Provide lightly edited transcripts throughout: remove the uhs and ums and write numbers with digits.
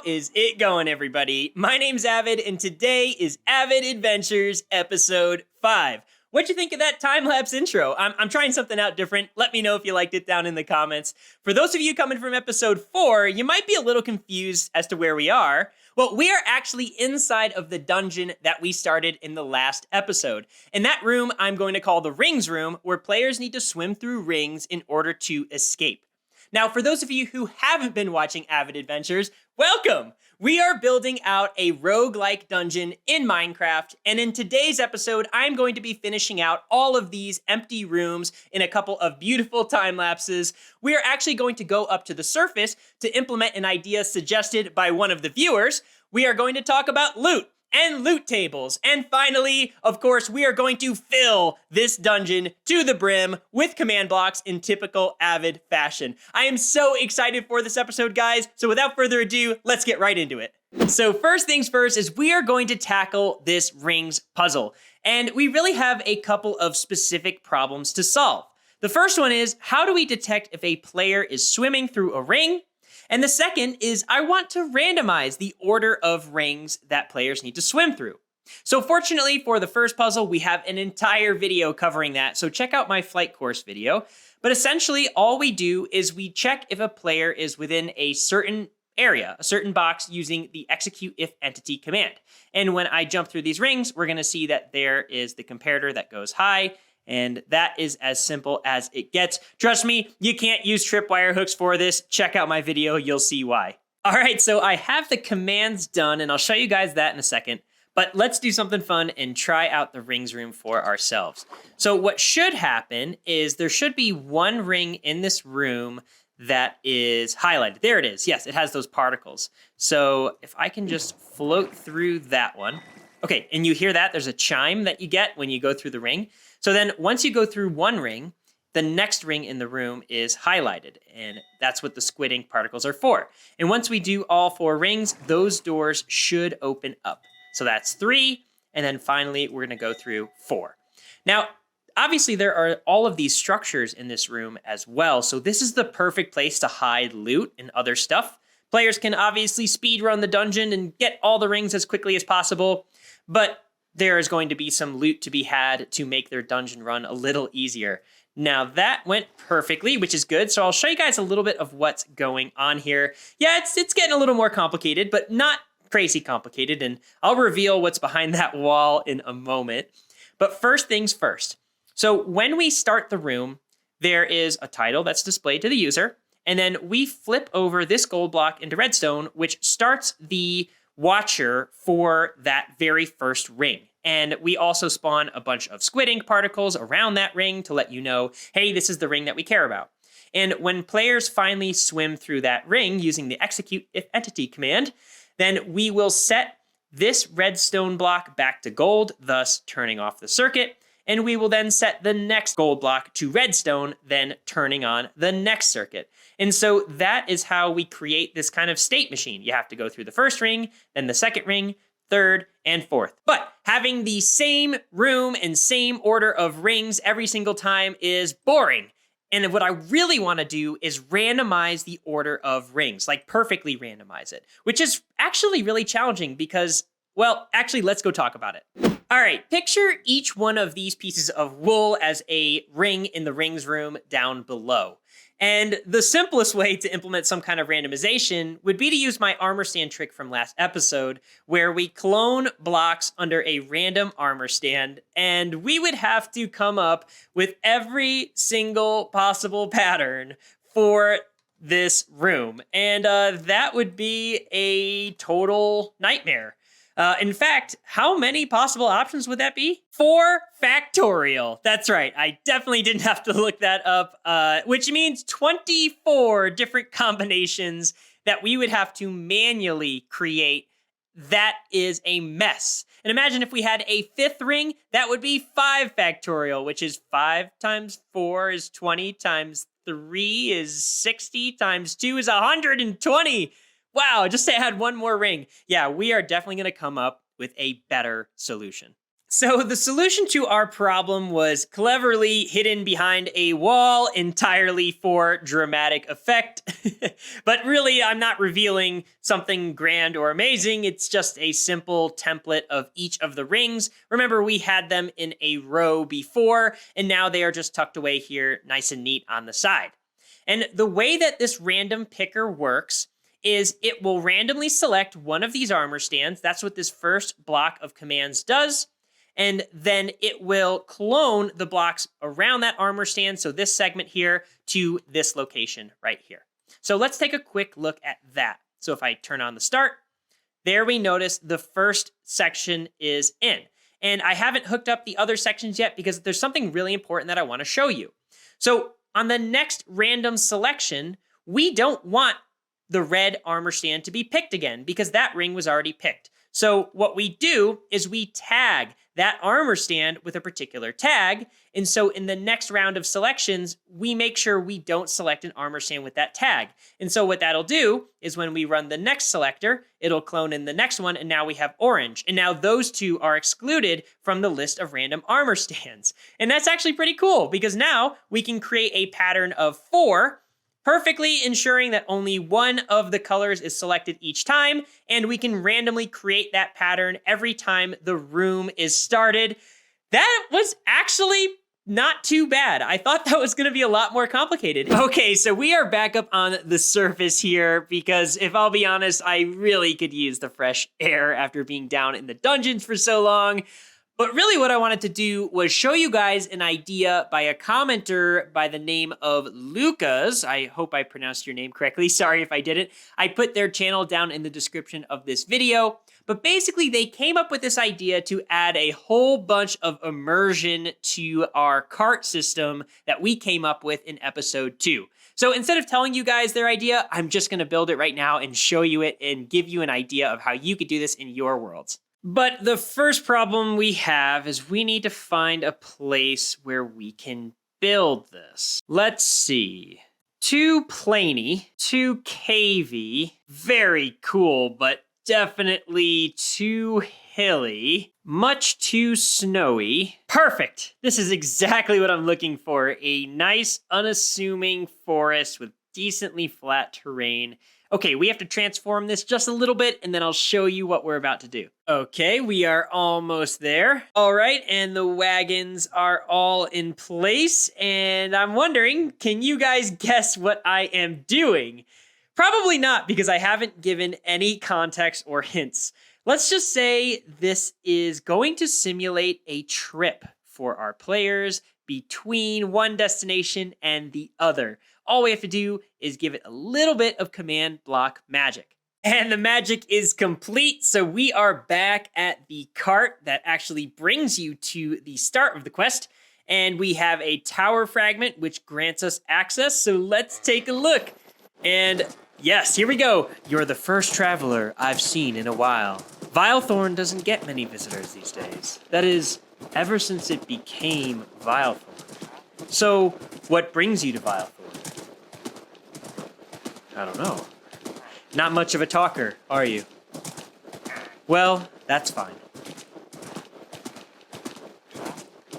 is it going, everybody? My name's Avid, and today is Avid Adventures Episode 5. What'd you think of that time-lapse intro? I'm trying something out different. Let me know if you liked it down in the comments. For those of you coming from Episode 4, you might be a little confused as to where we are. Well, we are actually inside of the dungeon that we started in the last episode. In that room, I'm going to call the Rings Room, where players need to swim through rings in order to escape. Now, for those of you who haven't been watching Avid Adventures, welcome! We are building out a roguelike dungeon in Minecraft, and in today's episode, I'm going to be finishing out all of these empty rooms in a couple of beautiful time lapses. We are actually going to go up to the surface to implement an idea suggested by one of the viewers. We are going to talk about loot and loot tables. And finally, of course, we are going to fill this dungeon to the brim with command blocks in typical Avid fashion. I am so excited for this episode, guys. So without further ado, let's get right into it. So first things first is we are going to tackle this rings puzzle. And we really have a couple of specific problems to solve. The first one is, how do we detect if a player is swimming through a ring? And the second is, I want to randomize the order of rings that players need to swim through. So fortunately for the first puzzle, we have an entire video covering that, so check out my flight course video. But essentially, all we do is we check if a player is within a certain area, a certain box, using the execute if entity command. And when I jump through these rings, we're going to see that there is the comparator that goes high, and that is as simple as it gets. Trust me, you can't use tripwire hooks for this. Check out my video, you'll see why. All right, so I have the commands done, and I'll show you guys that in a second. But let's do something fun and try out the rings room for ourselves. So what should happen is there should be one ring in this room that is highlighted. There it is. Yes, it has those particles. So if I can just float through that one. Okay, and you hear that? There's a chime that you get when you go through the ring. So then once you go through one ring, the next ring in the room is highlighted, and that's what the squid ink particles are for. And once we do all 4 rings, those doors should open up. So that's 3, and then finally we're going to go through 4. Now, obviously there are all of these structures in this room as well, so this is the perfect place to hide loot and other stuff. Players can obviously speed run the dungeon and get all the rings as quickly as possible, but there is going to be some loot to be had to make their dungeon run a little easier. Now that went perfectly, which is good. So I'll show you guys a little bit of what's going on here. Yeah, it's getting a little more complicated, but not crazy complicated. And I'll reveal what's behind that wall in a moment. But first things first. So when we start the room, there is a title that's displayed to the user. And then we flip over this gold block into redstone, which starts the watcher for that very first ring. And we also spawn a bunch of squid ink particles around that ring to let you know, hey, this is the ring that we care about. And when players finally swim through that ring using the execute if entity command, then we will set this redstone block back to gold, thus turning off the circuit. And we will then set the next gold block to redstone, then turning on the next circuit. And so that is how we create this kind of state machine. You have to go through the first ring, then the second ring, third, and fourth. But having the same room and same order of rings every single time is boring. And what I really want to do is randomize the order of rings, like perfectly randomize it, which is actually really challenging because, well, actually, let's go talk about it. All right, picture each one of these pieces of wool as a ring in the rings room down below. And the simplest way to implement some kind of randomization would be to use my armor stand trick from last episode, where we clone blocks under a random armor stand, and we would have to come up with every single possible pattern for this room. And that would be a total nightmare. In fact, how many possible options would that be? 4 factorial. That's right. I definitely didn't have to look that up, which means 24 different combinations that we would have to manually create. That is a mess. And imagine if we had a 5th ring, that would be 5 factorial, which is 5 times 4 is 20 times 3 is 60 times 2 is 120. Wow, just to add one more ring. Yeah, we are definitely going to come up with a better solution. So the solution to our problem was cleverly hidden behind a wall entirely for dramatic effect. But really, I'm not revealing something grand or amazing. It's just a simple template of each of the rings. Remember, we had them in a row before, and now they are just tucked away here nice and neat on the side. And the way that this random picker works is it will randomly select one of these armor stands. That's what this first block of commands does. And then it will clone the blocks around that armor stand, so this segment here, to this location right here. So let's take a quick look at that. So if I turn on the start, there we notice the first section is in. And I haven't hooked up the other sections yet because there's something really important that I want to show you. So on the next random selection, we don't want the red armor stand to be picked again because that ring was already picked. So what we do is we tag that armor stand with a particular tag. And so in the next round of selections, we make sure we don't select an armor stand with that tag. And so what that'll do is when we run the next selector, it'll clone in the next one, and now we have orange. And now those two are excluded from the list of random armor stands. And that's actually pretty cool because now we can create a pattern of 4, perfectly ensuring that only one of the colors is selected each time, and we can randomly create that pattern every time the room is started. That was actually not too bad. I thought that was gonna be a lot more complicated. Okay, so we are back up on the surface here because if I'll be honest, I really could use the fresh air after being down in the dungeons for so long. But really what I wanted to do was show you guys an idea by a commenter by the name of Lucas. I hope I pronounced your name correctly. Sorry if I didn't. I put their channel down in the description of this video. But basically they came up with this idea to add a whole bunch of immersion to our cart system that we came up with in episode 2. So instead of telling you guys their idea, I'm just gonna build it right now and show you it and give you an idea of how you could do this in your worlds. But the first problem we have is we need to find a place where we can build this. Let's see. Too plainy, too cavey, very cool, but definitely too hilly, much too snowy. Perfect. This is exactly what I'm looking for. A nice, unassuming forest with decently flat terrain. Okay, we have to transform this just a little bit, and then I'll show you what we're about to do. Okay, we are almost there. All right, and the wagons are all in place, and I'm wondering, can you guys guess what I am doing? Probably not, because I haven't given any context or hints. Let's just say this is going to simulate a trip for our players between one destination and the other. All we have to do is give it a little bit of command block magic. And the magic is complete, so we are back at the cart that actually brings you to the start of the quest. And we have a tower fragment which grants us access, so let's take a look. And yes, here we go. You're the first traveler I've seen in a while. Vilethorn doesn't get many visitors these days. That is, ever since it became Vilethorn. So, what brings you to Vilethorn? I don't know. Not much of a talker, are you? Well, that's fine.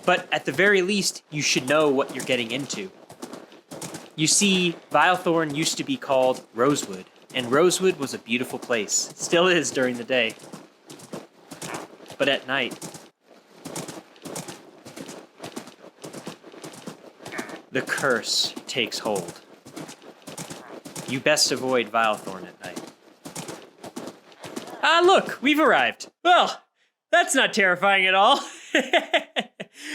But at the very least, you should know what you're getting into. You see, Vilethorn used to be called Rosewood, and Rosewood was a beautiful place. It still is during the day. But at night, the curse takes hold. You best avoid Vilethorn at night. Ah, look, we've arrived. Well, that's not terrifying at all.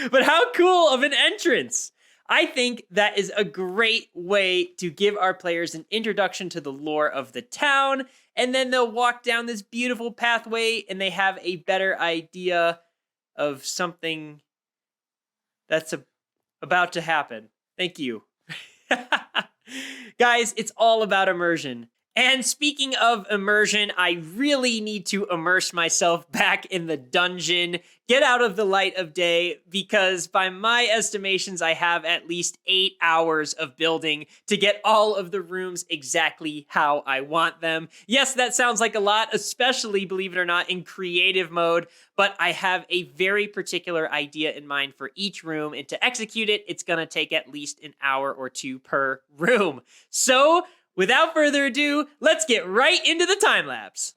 But how cool of an entrance! I think that is a great way to give our players an introduction to the lore of the town, and then they'll walk down this beautiful pathway and they have a better idea of something that's about to happen. Thank you. Guys, it's all about immersion. And speaking of immersion, I really need to immerse myself back in the dungeon, get out of the light of day, because by my estimations, I have at least 8 hours of building to get all of the rooms exactly how I want them. Yes, that sounds like a lot, especially, believe it or not, in creative mode, but I have a very particular idea in mind for each room, and to execute it, it's gonna take at least an hour or two per room. So, without further ado, let's get right into the time lapse.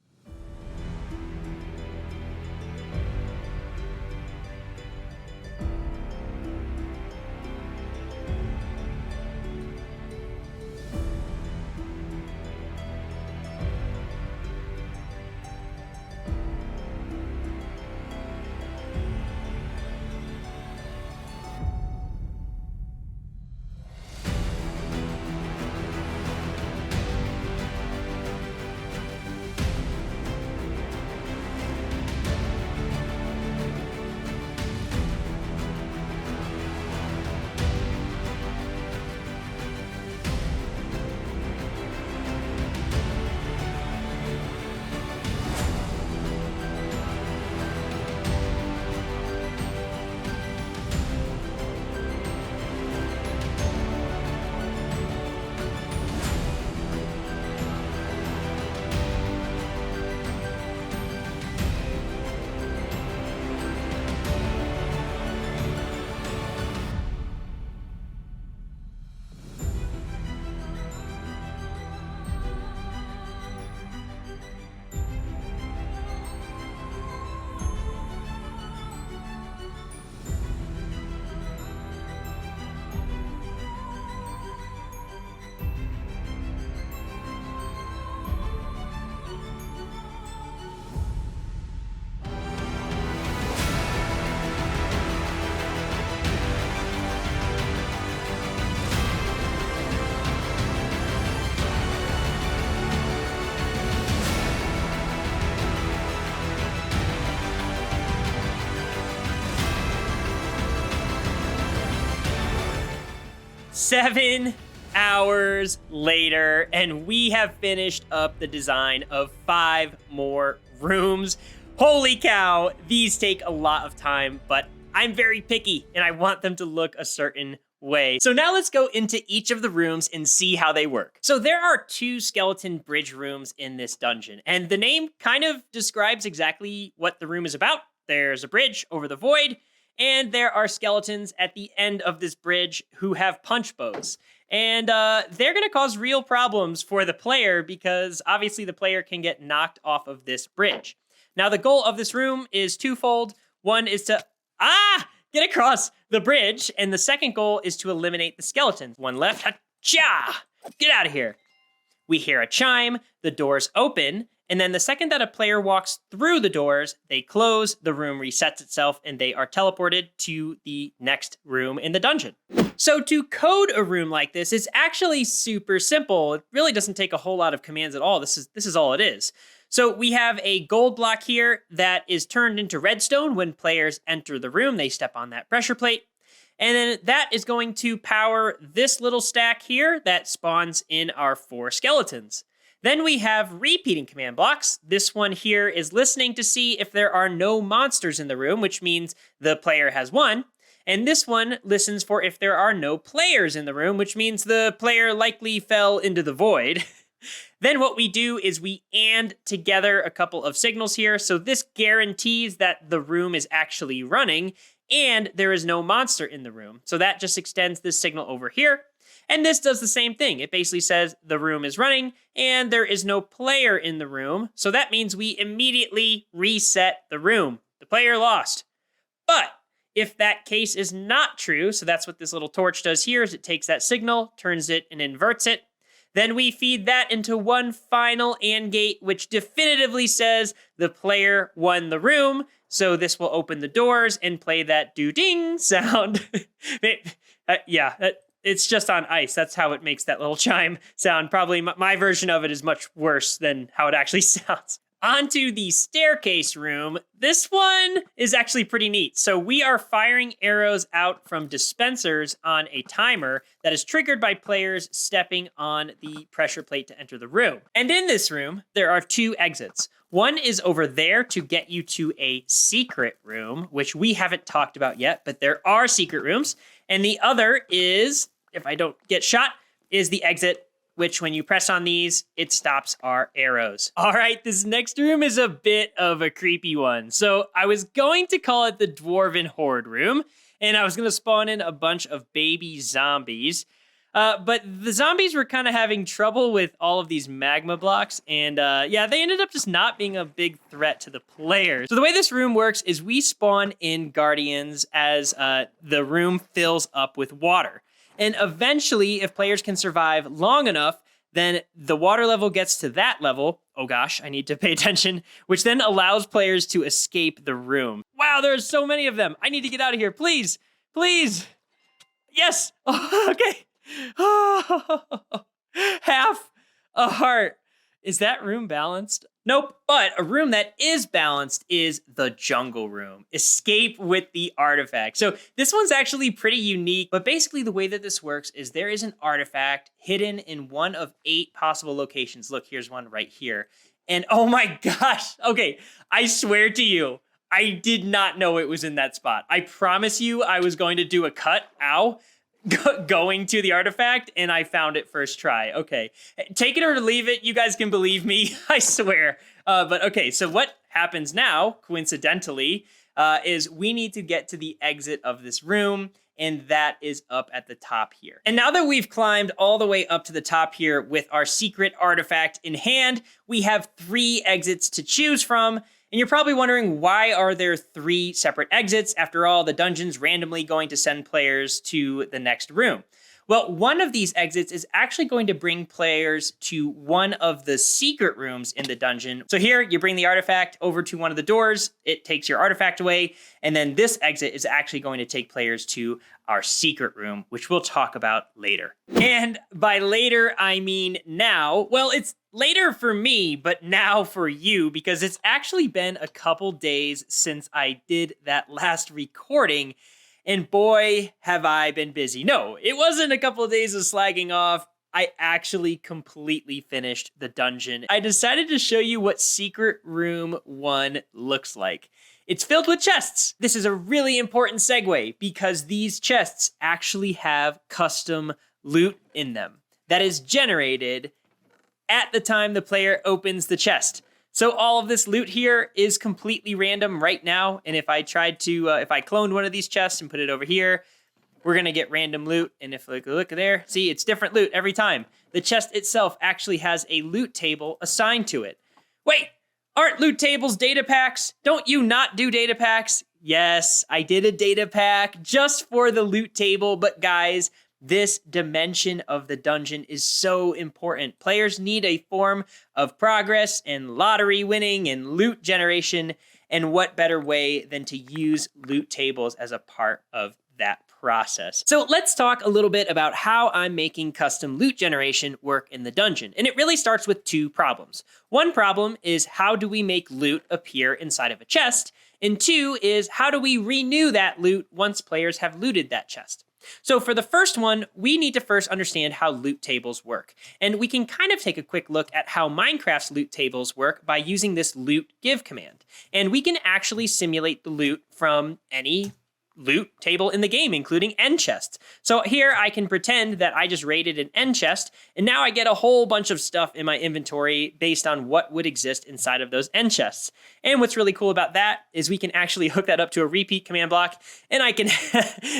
Seven hours later, and we have finished up the design of 5 more rooms. Holy cow, these take a lot of time, but I'm very picky and I want them to look a certain way. So now let's go into each of the rooms and see how they work. So there are 2 skeleton bridge rooms in this dungeon, and the name kind of describes exactly what the room is about. There's a bridge over the void, and there are skeletons at the end of this bridge who have punch bows. And they're going to cause real problems for the player because obviously the player can get knocked off of this bridge. Now, the goal of this room is twofold. One is to, get across the bridge. And the second goal is to eliminate the skeletons. One left, ha-cha! Get out of here. We hear a chime, the doors open, and then the second that a player walks through the doors, they close, the room resets itself, and they are teleported to the next room in the dungeon. So to code a room like this, it's actually super simple. It really doesn't take a whole lot of commands at all. This is all it is. So we have a gold block here that is turned into redstone when players enter the room. They step on that pressure plate. And then that is going to power this little stack here that spawns in our 4 skeletons. Then we have repeating command blocks. This one here is listening to see if there are no monsters in the room, which means the player has won. And this one listens for if there are no players in the room, which means the player likely fell into the void. Then what we do is we AND together a couple of signals here. So this guarantees that the room is actually running and there is no monster in the room. So that just extends this signal over here. And this does the same thing. It basically says the room is running and there is no player in the room. So that means we immediately reset the room. The player lost. But if that case is not true, so that's what this little torch does here, is it takes that signal, turns it, and inverts it. Then we feed that into one final AND gate, which definitively says the player won the room. So this will open the doors and play that do-ding sound. It's just on ice. That's how it makes that little chime sound. Probably my version of it is much worse than how it actually sounds. Onto the staircase room. This one is actually pretty neat. So we are firing arrows out from dispensers on a timer that is triggered by players stepping on the pressure plate to enter the room. And in this room, there are 2 exits. One is over there to get you to a secret room, which we haven't talked about yet, but there are secret rooms. And the other is, if I don't get shot, is the exit, which when you press on these, it stops our arrows. All right, this next room is a bit of a creepy one. So I was going to call it the Dwarven Horde room, and I was gonna spawn in a bunch of baby zombies. But the zombies were kind of having trouble with all of these magma blocks, and yeah, they ended up just not being a big threat to the players. So the way this room works is we spawn in guardians as the room fills up with water. And eventually, if players can survive long enough, then the water level gets to that level. Oh gosh, I need to pay attention, which then allows players to escape the room. Wow, there's so many of them. I need to get out of here, please, please. Yes, oh, okay. Half a heart. Is that room balanced? Nope, but a room that is balanced is the jungle room. Escape with the artifact. So this one's actually pretty unique, but basically the way that this works is there is an artifact hidden in one of 8 possible locations. Look, here's one right here. And oh my gosh, okay, I swear to you, I did not know it was in that spot. I promise you I was going to do a cut, ow, going to the artifact, and I found it first try. Okay, take it or leave it. You guys can believe me, I swear. But okay, so what happens now, coincidentally, is we need to get to the exit of this room, and that is up at the top here. And now that we've climbed all the way up to the top here with our secret artifact in hand, we have 3 exits to choose from. And you're probably wondering, why are there 3 separate exits? After all, the dungeon's randomly going to send players to the next room. Well, one of these exits is actually going to bring players to one of the secret rooms in the dungeon. So here, you bring the artifact over to one of the doors, it takes your artifact away, and then this exit is actually going to take players to our secret room, which we'll talk about later. And by later, I mean now. Well, it's later for me, but now for you, because it's actually been a couple days since I did that last recording, and boy, have I been busy. No, it wasn't a couple of days of slagging off. I actually completely finished the dungeon. I decided to show you what Secret Room 1 looks like. It's filled with chests. This is a really important segue because these chests actually have custom loot in them that is generated at the time the player opens the chest. So all of this loot here is completely random right now. And if I tried to, if I cloned one of these chests and put it over here, we're gonna get random loot. And if we look there, see, it's different loot every time. The chest itself actually has a loot table assigned to it. Wait, aren't loot tables data packs? Don't you not do data packs? Yes, I did a data pack just for the loot table, but guys, this dimension of the dungeon is so important. Players need a form of progress and lottery winning and loot generation, and what better way than to use loot tables as a part of that process. So let's talk a little bit about how I'm making custom loot generation work in the dungeon. And it really starts with 2 problems. One problem is, how do we make loot appear inside of a chest? And 2 is, how do we renew that loot once players have looted that chest? So for the first one, we need to first understand how loot tables work. And we can kind of take a quick look at how Minecraft's loot tables work by using this loot give command. And we can actually simulate the loot from any loot table in the game, including end chests. So here I can pretend that I just raided an end chest, and now I get a whole bunch of stuff in my inventory based on what would exist inside of those end chests. And what's really cool about that is we can actually hook that up to a repeat command block, and I can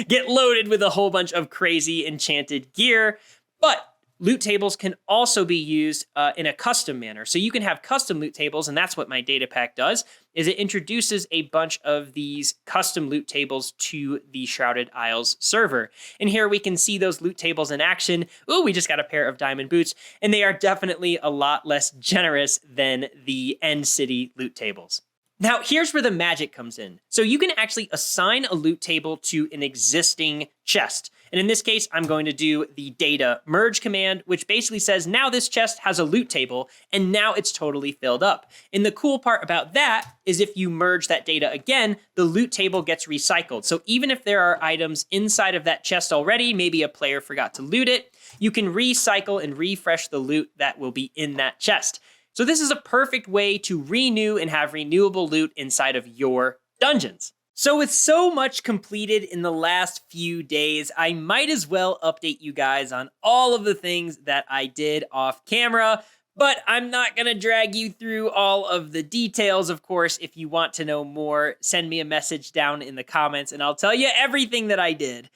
get loaded with a whole bunch of crazy enchanted gear. But loot tables can also be used in a custom manner. So you can have custom loot tables, and that's what my data pack does, is it introduces a bunch of these custom loot tables to the Shrouded Isles server. And here we can see those loot tables in action. Ooh, we just got a pair of diamond boots, and they are definitely a lot less generous than the End City loot tables. Now, here's where the magic comes in. So you can actually assign a loot table to an existing chest. And in this case, I'm going to do the data merge command, which basically says now this chest has a loot table, and now it's totally filled up. And the cool part about that is if you merge that data again, the loot table gets recycled. So even if there are items inside of that chest already, maybe a player forgot to loot it, you can recycle and refresh the loot that will be in that chest. So this is a perfect way to renew and have renewable loot inside of your dungeons. So with so much completed in the last few days, I might as well update you guys on all of the things that I did off camera, but I'm not gonna drag you through all of the details. Of course, if you want to know more, send me a message down in the comments and I'll tell you everything that I did.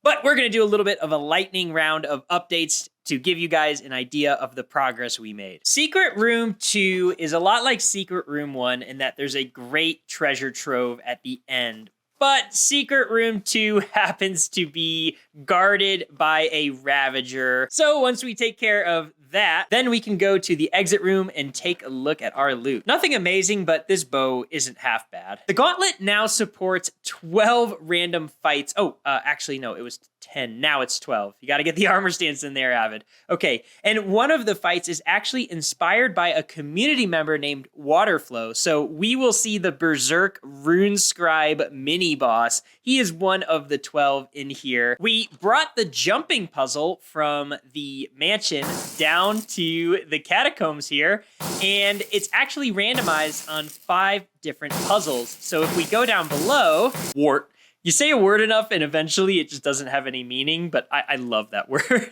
But we're gonna do a little bit of a lightning round of updates to give you guys an idea of the progress we made. Secret Room 2 is a lot like Secret Room 1 in that there's a great treasure trove at the end. But Secret Room 2 happens to be guarded by a Ravager. So once we take care of that, then we can go to the exit room and take a look at our loot. Nothing amazing, but this bow isn't half bad. The gauntlet now supports 12 random fights. Actually, no, it was 10. Now it's 12. You got to get the armor stance in there, Avid. Okay, and one of the fights is actually inspired by a community member named Waterflow. So we will see the Berserk Rune Scribe mini boss. He is one of the 12 in here. We brought the jumping puzzle from the mansion down to the catacombs here, and it's actually randomized on 5 different puzzles. So if we go down below, wart. You say a word enough and eventually it just doesn't have any meaning, but I love that word.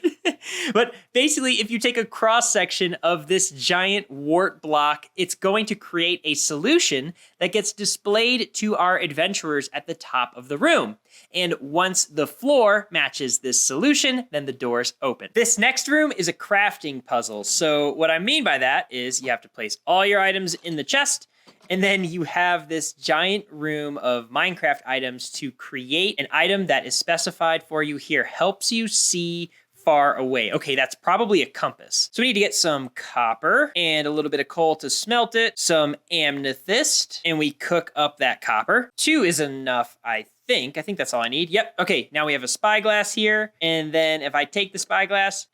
But basically, if you take a cross section of this giant wart block, it's going to create a solution that gets displayed to our adventurers at the top of the room. And once the floor matches this solution, then the doors open. This next room is a crafting puzzle. So what I mean by that is you have to place all your items in the chest, and then you have this giant room of Minecraft items to create an item that is specified for you here. Helps you see far away. Okay, that's probably a compass. So we need to get some copper and a little bit of coal to smelt it, some amethyst, and we cook up that copper. 2 is enough, I think. I think that's all I need. Yep. Okay, now we have a spyglass here. And then if I take the spyglass,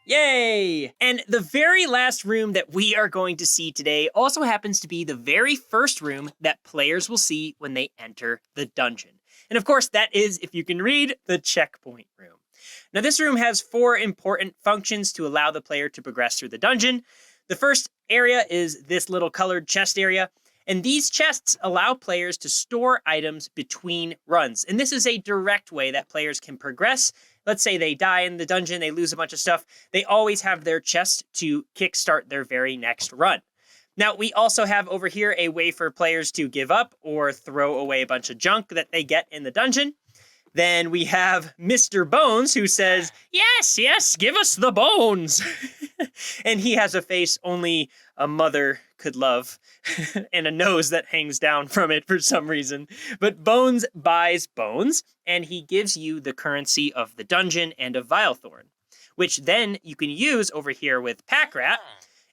yay! And the very last room that we are going to see today also happens to be the very first room that players will see when they enter the dungeon. And of course, that is, if you can read, the checkpoint room. Now, this room has 4 important functions to allow the player to progress through the dungeon. The first area is this little colored chest area. And these chests allow players to store items between runs. And this is a direct way that players can progress. Let's say they die in the dungeon, they lose a bunch of stuff. They always have their chest to kickstart their very next run. Now, we also have over here a way for players to give up or throw away a bunch of junk that they get in the dungeon. Then we have Mr. Bones, who says, yes, give us the bones. And he has a face only a mother could love and a nose that hangs down from it for some reason. But Bones buys bones, and he gives you the currency of the dungeon and of Vilethorn, which then you can use over here with Packrat.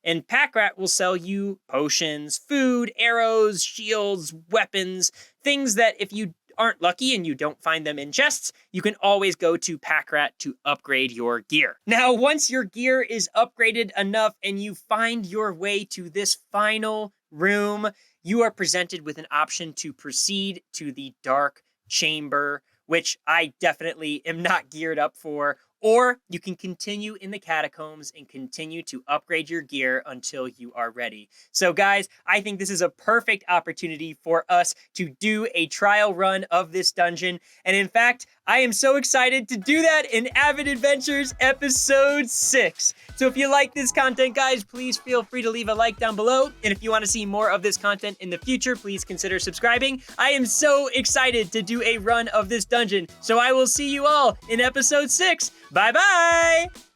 And Packrat will sell you potions, food, arrows, shields, weapons, things that if you aren't lucky and you don't find them in chests, you can always go to Packrat to upgrade your gear. Now, once your gear is upgraded enough and you find your way to this final room, you are presented with an option to proceed to the Dark Chamber, which I definitely am not geared up for. Or you can continue in the catacombs and continue to upgrade your gear until you are ready. So guys, I think this is a perfect opportunity for us to do a trial run of this dungeon. And in fact, I am so excited to do that in Avid Adventures episode 6. So if you like this content, guys, please feel free to leave a like down below. And if you want to see more of this content in the future, please consider subscribing. I am so excited to do a run of this dungeon. So I will see you all in episode 6. Bye-bye!